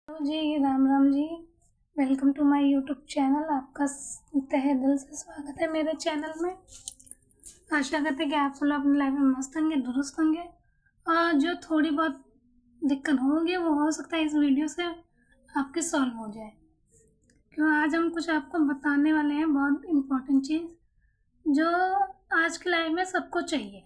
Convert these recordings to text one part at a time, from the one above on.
Hello जी, Ram Ram ji. Welcome to my YouTube channel. आपका तहे दिल से स्वागत है मेरे चैनल में। आशा करते हैं कि आप सब लोग अपनी लाइफ में मस्त होंगे, दुरुस्त होंगे और जो थोड़ी बहुत दिक्कत होगी वो हो सकता है इस वीडियो से आपके सॉल्व हो जाए। क्यों आज हम कुछ आपको बताने वाले हैं, बहुत इम्पोर्टेंट चीज़ जो आज की लाइफ में सबको चाहिए,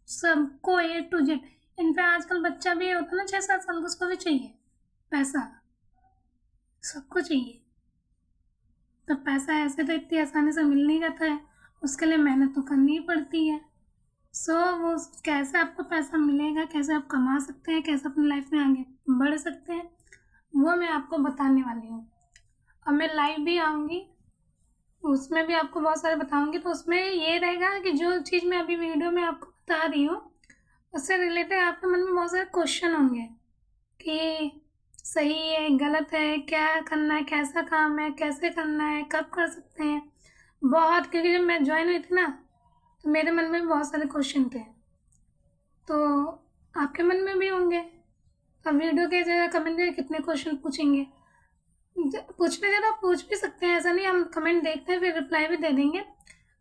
सबको A to Z। इनफैक्ट आजकल बच्चा भी होता है ना 6-7 साल का, उसको भी चाहिए पैसा, सबको चाहिए। तो पैसा ऐसे तो इतनी आसानी से मिल नहीं जाता है, उसके लिए मेहनत तो करनी ही पड़ती है। वो कैसे आपको पैसा मिलेगा, कैसे आप कमा सकते हैं, कैसे अपनी लाइफ में आगे बढ़ सकते हैं, वो मैं आपको बताने वाली हूँ। और मैं लाइव भी आऊँगी, उसमें भी आपको बहुत सारे बताऊँगी। तो उसमें ये रहेगा कि जो चीज़ मैं अभी वीडियो में आपको बता रही हूँ उससे रिलेटेड आपके मन में बहुत सारे क्वेश्चन होंगे कि सही है, गलत है, क्या करना है, कैसा काम है, कैसे करना है, कब कर सकते हैं। बहुत, क्योंकि जब मैं ज्वाइन हुई थी ना तो मेरे मन में भी बहुत सारे क्वेश्चन थे, तो आपके मन में भी होंगे। अब वीडियो के जगह कमेंट में कितने क्वेश्चन पूछेंगे, पूछने ज़्यादा पूछ भी सकते हैं, ऐसा नहीं। हम कमेंट देखते हैं फिर रिप्लाई भी दे देंगे।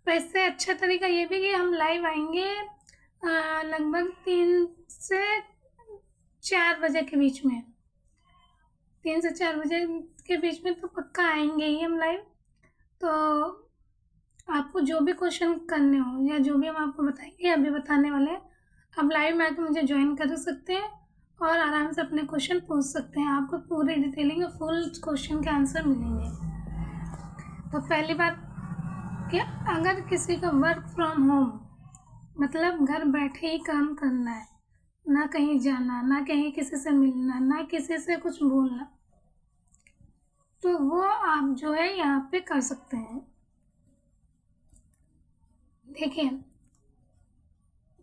पर इससे अच्छा तरीका ये भी कि हम लाइव आएंगे लगभग 3 से 4 बजे के बीच में। 3 से 4 बजे के बीच में तो पक्का आएंगे ही हम लाइव। तो आपको जो भी क्वेश्चन करने हो या जो भी हम आपको बताएंगे, अभी बताने वाले हैं, आप लाइव में आके मुझे ज्वाइन कर सकते हैं और आराम से अपने क्वेश्चन पूछ सकते हैं। आपको पूरी डिटेलिंग और फुल क्वेश्चन के आंसर मिलेंगे। तो पहली बात कि अगर किसी को वर्क फ्रॉम होम मतलब घर बैठे ही काम करना है, ना कहीं जाना, ना कहीं किसी से मिलना, ना किसी से कुछ बोलना, तो वो आप जो है यहाँ पे कर सकते हैं। देखिए,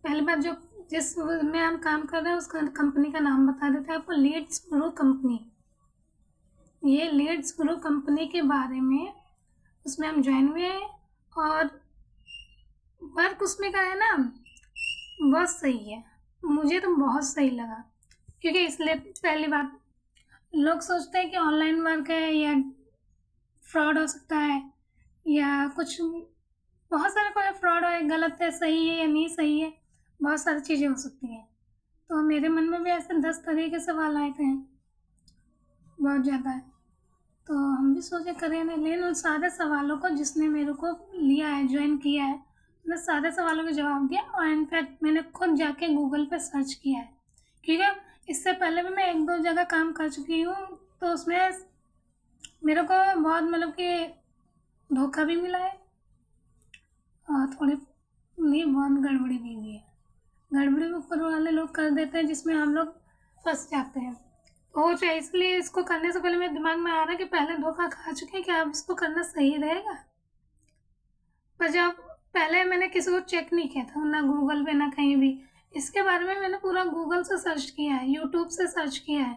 पहली बात, जो जिस में हम काम कर रहे हैं उसका कंपनी का नाम बता देते हैं आपको, लीड्स ग्रो कंपनी। ये लीड्स ग्रो कंपनी के बारे में उसमें हम ज्वाइन हुए हैं और वर्क उसमें का है ना, बहुत सही है। मुझे तो बहुत सही लगा, क्योंकि इसलिए पहली बात, लोग सोचते हैं कि ऑनलाइन वर्क है या फ्रॉड हो सकता है या कुछ, बहुत सारे कोई फ्रॉड है, गलत है, सही है या नहीं सही है, बहुत सारी चीज़ें हो सकती हैं। तो मेरे मन में भी ऐसे 10 तरह के सवाल आए थे, बहुत ज़्यादा है। तो हम भी सोचे करें नहीं, लेकिन उन सारे सवालों को जिसने मेरे को लिया है, ज्वाइन किया है, मैंने सारे सवालों के जवाब दिया। और इनफैक्ट मैंने खुद जाके गूगल पे सर्च किया है, क्योंकि इससे पहले भी मैं 1-2 जगह काम कर चुकी हूँ। तो उसमें मेरे को बहुत मतलब कि धोखा भी मिला है और थोड़ी नहीं, बहुत गड़बड़ी भी हुई है। गड़बड़ी ऊपर वाले लोग कर देते हैं जिसमें हम लोग फंस जाते हैं। तो चाहिए, इसलिए इसको करने से पहले मेरे दिमाग में आ रहा है कि पहले धोखा खा चुके हैं, क्या अब इसको करना सही रहेगा। पर जब पहले मैंने किसी को चेक नहीं किया था, ना गूगल पे ना कहीं भी, इसके बारे में मैंने पूरा गूगल से सर्च किया है, यूट्यूब से सर्च किया है,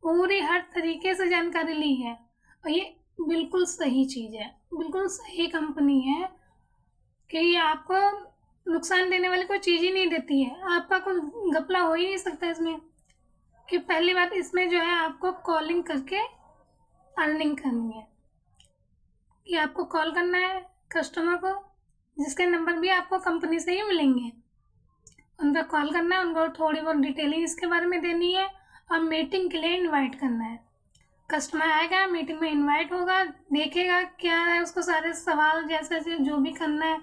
पूरी हर तरीके से जानकारी ली है। और ये बिल्कुल सही चीज़ है, बिल्कुल सही कंपनी है कि ये आपको नुकसान देने वाली कोई चीज़ ही नहीं देती है। आपका कोई घपला हो ही नहीं सकता इसमें। कि पहली बात, इसमें जो है आपको कॉलिंग करके अर्निंग करनी है, कि आपको कॉल करना है कस्टमर को, जिसके नंबर भी आपको कंपनी से ही मिलेंगे, उन पर कॉल करना है, उनको थोड़ी बहुत डिटेलिंग इसके बारे में देनी है और मीटिंग के लिए इनवाइट करना है। कस्टमर आएगा, मीटिंग में इनवाइट होगा, देखेगा क्या है, उसको सारे सवाल जैसे जो भी करना है,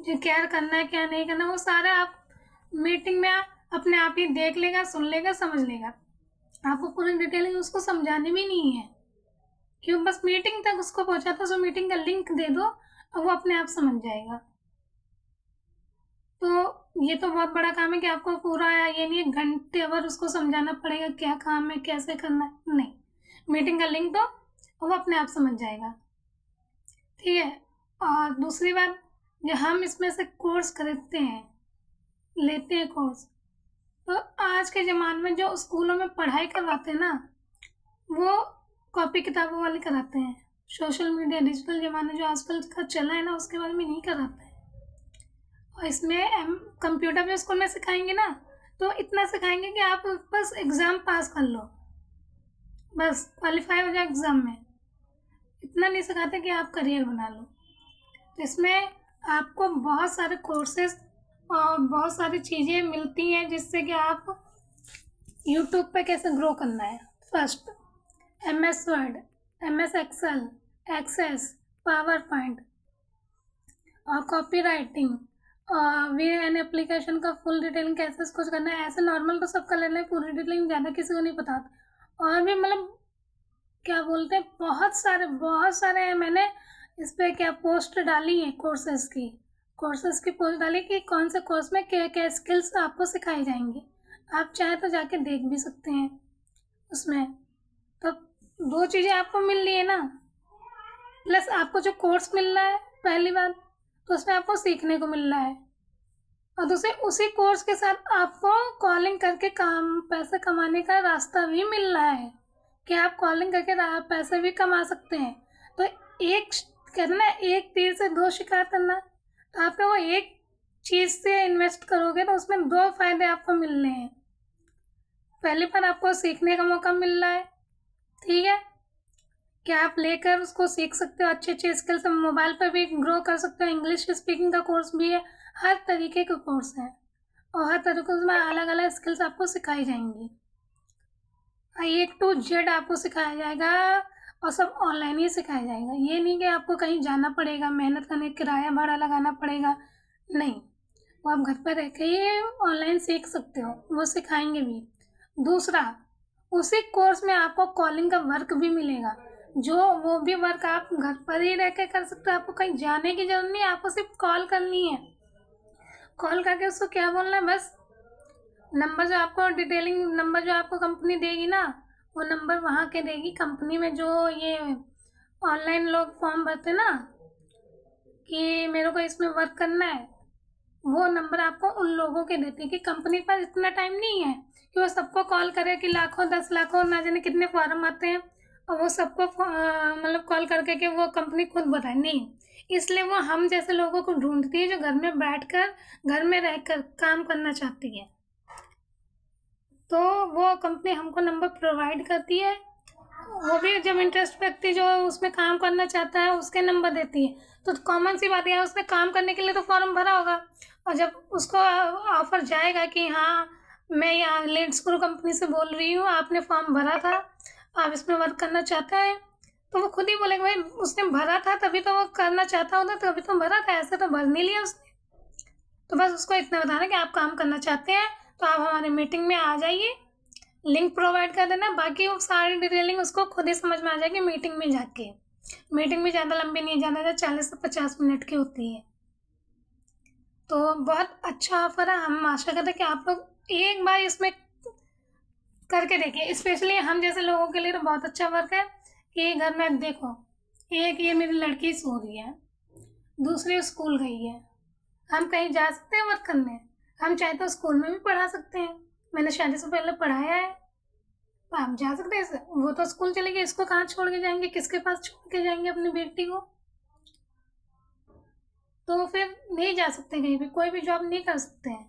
जो क्या करना है क्या नहीं करना, वो सारा आप मीटिंग में अपने आप ही देख लेगा, सुन लेगा, समझ लेगा। आपको पूरी डिटेलिंग उसको समझानी भी नहीं है, क्यों, बस मीटिंग तक उसको पहुंचा था, सो मीटिंग का लिंक दे दो और वो अपने आप समझ जाएगा। तो ये तो बहुत बड़ा काम है कि आपको पूरा, ये नहीं है घंटे भर उसको समझाना पड़ेगा क्या काम है, कैसे करना है, नहीं, मीटिंग का लिंक दो और वो अपने आप समझ जाएगा। ठीक है। और दूसरी बात, जो हम इसमें से कोर्स खरीदते हैं, लेते हैं कोर्स, तो आज के ज़माने में जो स्कूलों में पढ़ाई करवाते हैं ना, वो कॉपी किताबों वाले कराते हैं। सोशल मीडिया, डिजिटल ज़माना जो आजकल का चला है ना, उसके बारे में नहीं कराते हैं। और इसमें हम कंप्यूटर भी स्कूल में सिखाएंगे ना, तो इतना सिखाएंगे कि आप बस एग्ज़ाम पास कर लो, बस क्वालिफाई हो जाए एग्ज़ाम में, इतना नहीं सिखाते कि आप करियर बना लो। तो इसमें आपको बहुत सारे कोर्सेज और बहुत सारी चीज़ें मिलती हैं जिससे कि आप यूट्यूब पे कैसे ग्रो करना है। First, MS Word, MS Excel, Access, PowerPoint और कॉपी राइटिंग और वी एन एप्लीकेशन का फुल डिटेलिंग कैसे कुछ करना है। ऐसे नॉर्मल तो सब कर लेना है, पूरी डिटेलिंग ज़्यादा किसी को नहीं पता होता। और भी मतलब क्या बोलते हैं, बहुत सारे मैंने इस पर क्या पोस्ट डाली है कोर्सेज की पोस्ट डाली कि कौन से कोर्स में क्या क्या स्किल्स आपको सिखाई जाएंगी। आप चाहे तो जाके देख भी सकते हैं उसमें। तो दो चीज़ें आपको मिल रही है ना, प्लस आपको जो कोर्स मिल रहा है पहली बात, तो उसमें आपको सीखने को मिल रहा है, और दूसरे उसी कोर्स के साथ आपको कॉलिंग करके काम पैसे कमाने का रास्ता भी मिल रहा है कि आप कॉलिंग करके पैसे भी कमा सकते हैं। तो एक करना, एक तीर से दो शिकार करना, तो आपको वो एक चीज़ से इन्वेस्ट करोगे तो उसमें दो फायदे आपको मिल रहे हैं। पहली बार आपको सीखने का मौका मिल रहा है, ठीक है, कि आप लेकर उसको सीख सकते हो, अच्छे अच्छे स्किल्स मोबाइल पर भी ग्रो कर सकते हो। इंग्लिश स्पीकिंग का कोर्स भी है, हर तरीके के कोर्स हैं और हर तरीके में अलग अलग स्किल्स आपको सिखाई जाएंगी। A to Z आपको सिखाया जाएगा और सब ऑनलाइन ही सिखाया जाएगा। ये नहीं कि आपको कहीं जाना पड़ेगा, मेहनत करने, किराया भाड़ा लगाना पड़ेगा, नहीं, वो आप घर पर रह के ही ऑनलाइन सीख सकते हो, वो सिखाएंगे भी। दूसरा, उसी कोर्स में आपको कॉलिंग का वर्क भी मिलेगा, जो वो भी वर्क आप घर पर ही रह के कर सकते हो। आपको कहीं जाने की जरूरत नहीं, आपको सिर्फ कॉल करनी है। कॉल करके उसको क्या बोलना है, बस नंबर जो आपको डिटेलिंग नंबर जो आपको कंपनी देगी ना, वो नंबर वहाँ के देगी कंपनी में, जो ये ऑनलाइन लोग फॉर्म भरते ना कि मेरे को इसमें वर्क करना है, वो नंबर आपको उन लोगों के देते हैं कि कंपनी के पास इतना टाइम नहीं है कि वो सबको कॉल करे कि लाखों 10 लाखों ना जाने कितने फॉर्म आते हैं और वो सबको मतलब कॉल करके कि वो कंपनी खुद बताए, नहीं। इसलिए वो हम जैसे लोगों को ढूंढती है जो घर में बैठकर घर में रहकर काम करना चाहती है, तो वो कंपनी हमको नंबर प्रोवाइड करती है। वो भी जब इंटरेस्ट व्यक्ति जो उसमें काम करना चाहता है उसके नंबर देती है। तो कॉमन सी बात है, उसने काम करने के लिए तो फॉर्म भरा होगा, और जब उसको ऑफर जाएगा कि हाँ मैं यहाँ लेट्स ग्रो कंपनी से बोल रही हूँ, आपने फॉर्म भरा था, आप इसमें वर्क करना चाहते हैं, तो वो खुद ही बोलेगा भाई उसने भरा था तभी तो वो करना चाहता होता, तभी तो भरा था, ऐसे तो भर नहीं लिया उसने। तो बस उसको इतना बताना कि आप काम करना चाहते हैं तो आप हमारे मीटिंग में आ जाइए, लिंक प्रोवाइड कर देना, बाकी वो सारी डिटेलिंग उसको खुद ही समझ में आ जाएगी मीटिंग में जाके। मीटिंग भी ज़्यादा लंबी नहीं, ज़्यादा 40 से 50 मिनट की होती है। तो बहुत अच्छा ऑफर है, हम आशा करते हैं कि आप लोग एक बार इसमें करके देखिए। स्पेशली हम जैसे लोगों के लिए तो बहुत अच्छा वर्क है कि घर में देखो, एक ये मेरी लड़की सो रही है, दूसरी स्कूल गई है, हम कहीं जा सकते हैं वर्क करने, हम चाहे तो स्कूल में भी पढ़ा सकते हैं, मैंने शादी से पहले पढ़ाया है, तो आप जा सकते हैं। वो तो स्कूल चले गए, इसको कहाँ छोड़ के जाएंगे, किसके पास छोड़ के जाएंगे अपनी बेटी को, तो फिर नहीं जा सकते कहीं भी, कोई भी जॉब नहीं कर सकते हैं।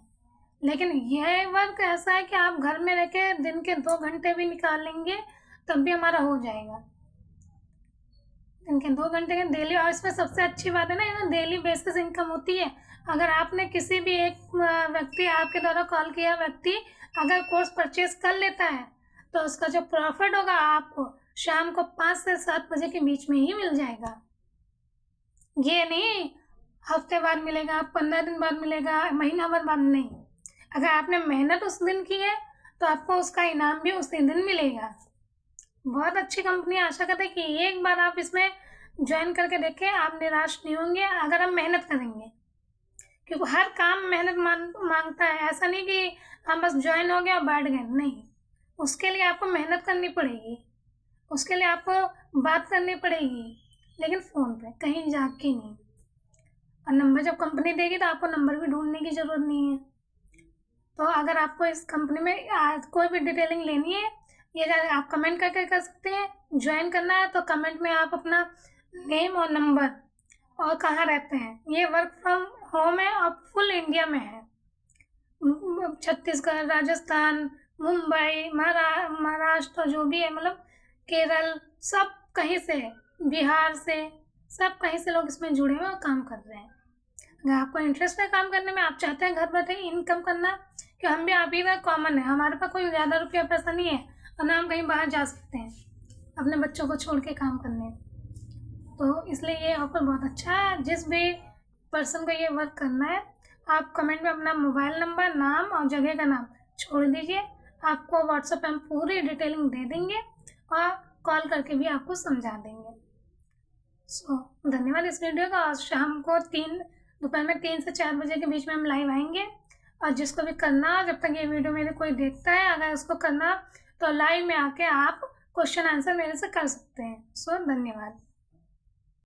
लेकिन यह वर्क ऐसा है कि आप घर में रह के दिन के 2 घंटे भी निकालेंगे तब भी हमारा हो जाएगा, दिन के 2 घंटे का डेली। और इसमें सबसे अच्छी बात है ना, ये डेली बेसिस इनकम होती है। अगर आपने किसी भी एक व्यक्ति, आपके द्वारा कॉल किया व्यक्ति अगर कोर्स परचेज कर लेता है तो उसका जो प्रॉफिट होगा आपको शाम को 5 से 7 बजे के बीच में ही मिल जाएगा। ये नहीं हफ्ते बाद मिलेगा, 15 दिन बाद मिलेगा, महीना भर बाद नहीं। अगर आपने मेहनत उस दिन की है तो आपको उसका इनाम भी उसी दिन मिलेगा। बहुत अच्छी कंपनी, आशा करते हैं कि एक बार आप इसमें ज्वाइन करके देखें, आप निराश नहीं होंगे अगर हम मेहनत करेंगे, क्योंकि हर काम मेहनत मांगता है। ऐसा नहीं कि हम बस ज्वाइन हो गए और बैठ गए, नहीं, उसके लिए आपको मेहनत करनी पड़ेगी, उसके लिए आपको बात करनी पड़ेगी, लेकिन फ़ोन पे कहीं जाके नहीं। और नंबर जब कंपनी देगी तो आपको नंबर भी ढूंढने की ज़रूरत नहीं है। तो अगर आपको इस कंपनी में कोई भी डिटेलिंग लेनी है, ये आप कमेंट करके कर सकते हैं। ज्वाइन करना है तो कमेंट में आप अपना नेम और नंबर और कहाँ रहते हैं। ये वर्क फ्रॉम होम है और फुल इंडिया में है, छत्तीसगढ़, राजस्थान, मुंबई, महाराष्ट्र, जो भी है, मतलब केरल, सब कहीं से, बिहार से, सब कहीं से लोग इसमें जुड़े हुए और काम कर रहे हैं। अगर आपको इंटरेस्ट है काम करने में, आप चाहते हैं घर बैठे इनकम करना, कि हम भी आप ही का कॉमन है, हमारे पास कोई ज़्यादा रुपया पैसा नहीं है और ना हम कहीं बाहर जा सकते हैं अपने बच्चों को छोड़ के काम करने, तो इसलिए ये ऑफर बहुत अच्छा है। जिस भी पर्सन को ये वर्क करना है, आप कमेंट में अपना मोबाइल नंबर, नाम और जगह का नाम छोड़ दीजिए, आपको व्हाट्सएप पे हम पूरी डिटेलिंग दे देंगे और कॉल करके भी आपको समझा देंगे। सो धन्यवाद इस वीडियो का। आज शाम को दोपहर में 3 से 4 बजे के बीच में हम लाइव आएंगे, और जिसको भी करना, जब तक ये वीडियो मेरे कोई देखता है, अगर उसको करना तो लाइव में आके आप क्वेश्चन आंसर मेरे से कर सकते हैं। सो धन्यवाद।